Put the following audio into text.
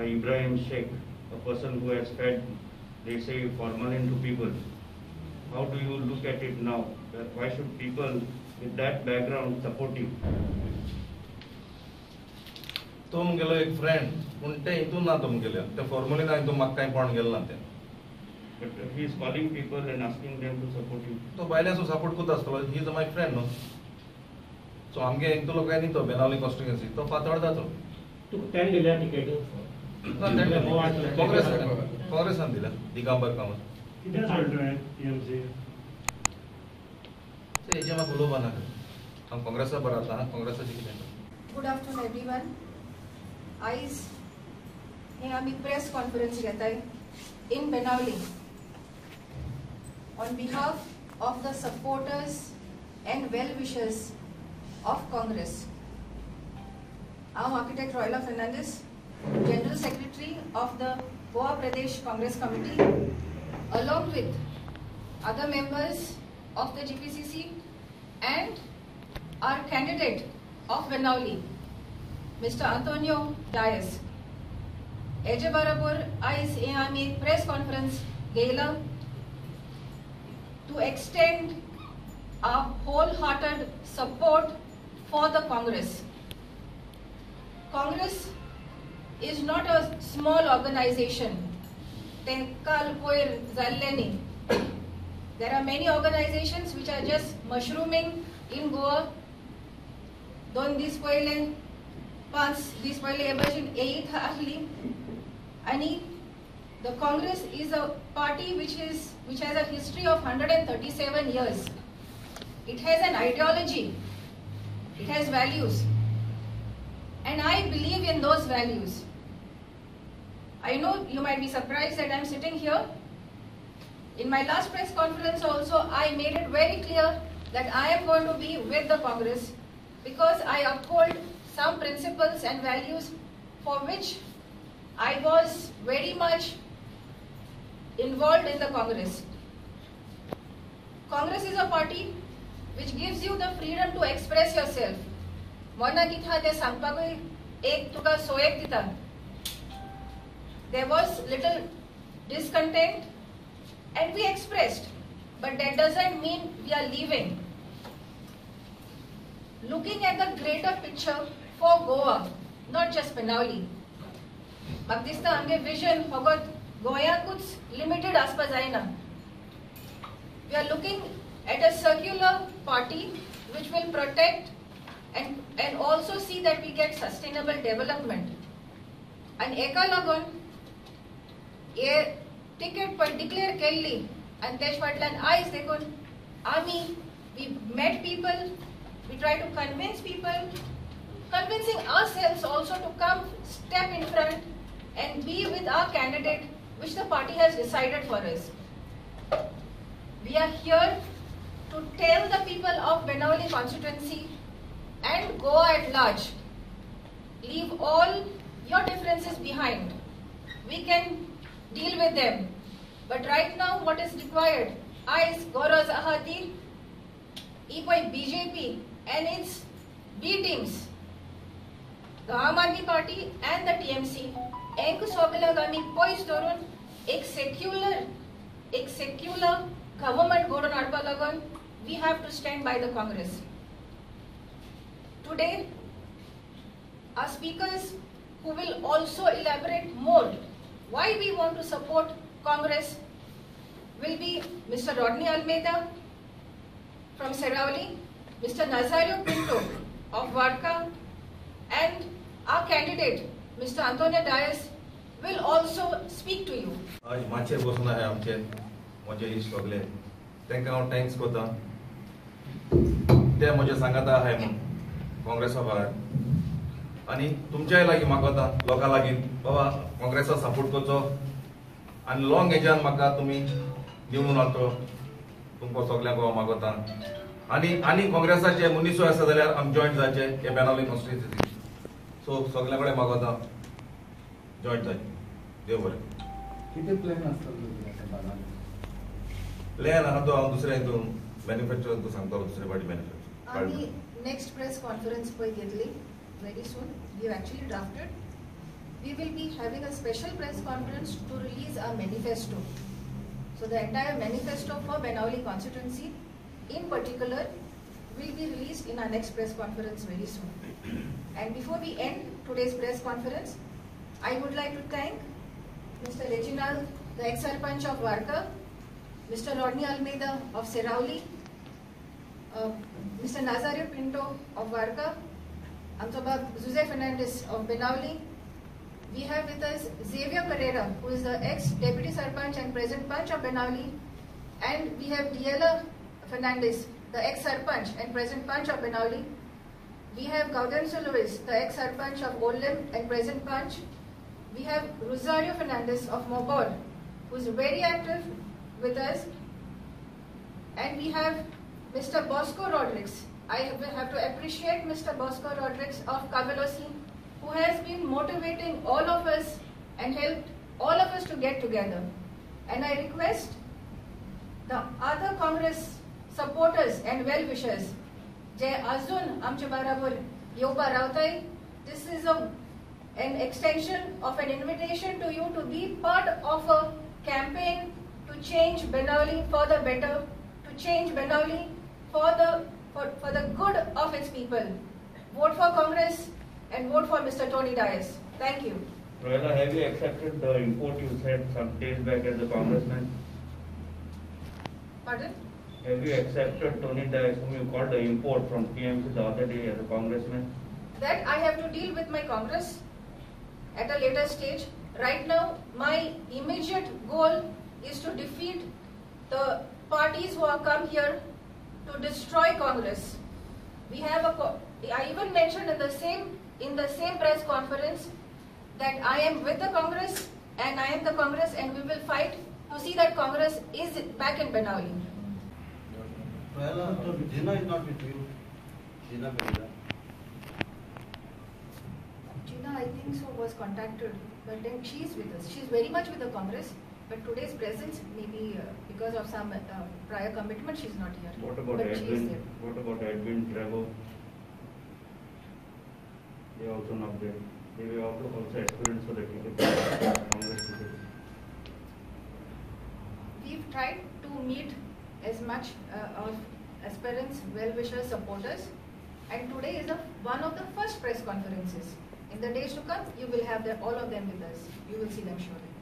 Ibrahim Sheikh, a person who has fed, they say, formalin to people. How do you look at it now? Why should people with that background support you? तुम गेलो एक friend उनते इतून ना तुम गेले ते formally ना तुम मक्का पॉइंट गेल ना ते But he is calling people and asking them to support you. तो बायले सो सपोर्ट करता असतो he is my friend no so आमगे एक तो लोक आनी तो बेनावली कॉन्स्टिट्युएंसी तो पातळ जातो तू 10 दिल्या तिकेट काँग्रेस दिला दिगंबर कामत किती सोडलोय टीएमसी से एजेमा बोलो बना हम काँग्रेसचा बराता काँग्रेसची किती Good afternoon, everyone. Eyes, here आम्ही press conference घेताय in Benaulim on behalf of the supporters and well-wishers of Congress. I'm Architect Royla Fernandez, General Secretary of the Goa Pradesh Congress Committee, along with other members of the GPCC and our candidate of Benaulim, Mr. Antonio Dias. Eje Barabur Ais Eami press conference Gela to extend our wholehearted support for the Congress. Congress is not a small organization. Tenkal Koir Zalleni. There are many organizations which are just mushrooming in Goa. Don this poile, pass this poile emerging 8th ahli. Ani, the Congress is a party which has a history of 137 years. It has an ideology. It has values. And I believe in those values. I know you might be surprised that I'm sitting here. In my last press conference also, I made it very clear that I am going to be with the Congress because I uphold some principles and values for which I was very much involved in the Congress. Congress is a party which gives you the freedom to express yourself. Mona kitha te sangpagoi ek tuka soek tita. There was little discontent and we expressed, but that doesn't mean we are leaving. Looking at the greater picture for Goa, not just Benaulim. Magdista ange vision hogot Goya kuch limited aspa jaina. We are looking at a circular party which will protect and also see that we get sustainable development. And eka lagun a ticket पर declare kelli and Tej पाटलान eyes देखून आम्ही we met people, we try to convince people, convincing ourselves also to come step in front and be with our candidate which the party has decided for us. We are here to tell the people of Benaulim constituency and Goa at large, leave all your differences behind. We can deal with them. But right now what is required is Gaurav Zahati, equal BJP and its B teams, the Aam Aadmi Party and the TMC, ek sogalagami poise dorun ek secular government godon adpa lagun, we have to stand by the Congress. Today, our speakers who will also elaborate more why we want to support Congress will be Mr. Rodney Almeida from Serauli, Mr. Nazario Pinto of Varka, and our candidate, Mr. Antonio Dias, will also speak to you. आज माचेर बसून आहे आमचे माझे इश्ट सगळे त्यांना हांव thanks करता ते म्हजे सांगाता आहे म्हूण काँग्रेसा भायर आनी तुमच्याय लागीं म्हाका आतां लोकां लागीं बाबा काँग्रेसा सपोर्ट करचो आनी लॉंग एजान म्हाका तुमी निवडून हाडचो तुमकां सगल्यांक हांव मागता आनी काँग्रेसाचे मनीसूय आसा जाल्यार आमी जॉयंट जावचे हे बेनावली कॉन्स्टिट्युएन्सी सो सगल्या कडेन मागता जॉयंट जाय देव बरें किती प्लॅन असतात प्लॅन आहा तो हांव दुसऱ्या हितून मॅन्युफॅक्चर तो सांगता दुसरे पाटी मॅन्युफॅक्चर आम्ही next press conference पळय घेतली very soon. We have actually drafted we will be having a special press conference to release our manifesto. So the entire manifesto for Benaulim constituency in particular will be released in our next press conference very soon. And before we end today's press conference, I would like to thank Mr. Reginald, the ex-Sarpanch of Varka, Mr. Rodney Almeida of Serauli, Mr. Nazario Pinto of Varka, Antobab Jose Fernandez of Benaulim. We have with us Xavier Pereira, who is the ex-Deputy Sarpanch and present Panch of Benaulim, and we have Diela Fernandez, the ex-Sarpanch and present Panch of Benaulim. We have Gaudencio Luis, the ex-Sarpanch of Olim and present Panch. We have Rosario Fernandez of Mobor, who is very active with us. And we have Mr. Bosco Rodriguez. I will have to appreciate Mr. Bosco Rodriguez of Cabelosi, who has been motivating all of us and helped all of us to get together. And I request the other Congress supporters and well-wishers, Jai Azun Amche Barabar Yoba Rautai, this is an extension of an invitation to you to be part of a campaign to change Benaulim for the better, to change Benaulim for the good of its people. Vote for Congress and vote for Mr. Tony Dias. Thank you. Royala, have you accepted the import you said some days back as a congressman? Pardon? Have you accepted Tony Dias, whom you called the import from TMC the other day as a congressman? That I have to deal with my Congress at a later stage. Right now, my immediate goal is to defeat the parties who have come here to destroy Congress. We have I even mentioned in the same press conference that I am with the Congress and I am the Congress, and we will fight to see that Congress is back in Benaulim. Jina is not with you. Jina Pereira. Gina, I think so, was contacted, but then she is with us. She is very much with the Congress, but today's presence, maybe because of some prior commitment, she is not here. What about but she is Edwin? there. What about Edwin, Trevor? They are also not there. They were also aspirants for the ticket. Congress ticket. We've tried to meet as much of aspirants, well-wishers, supporters, and today is one of the first press conferences. In the days to come, you will have all of them with us. You will see them shortly.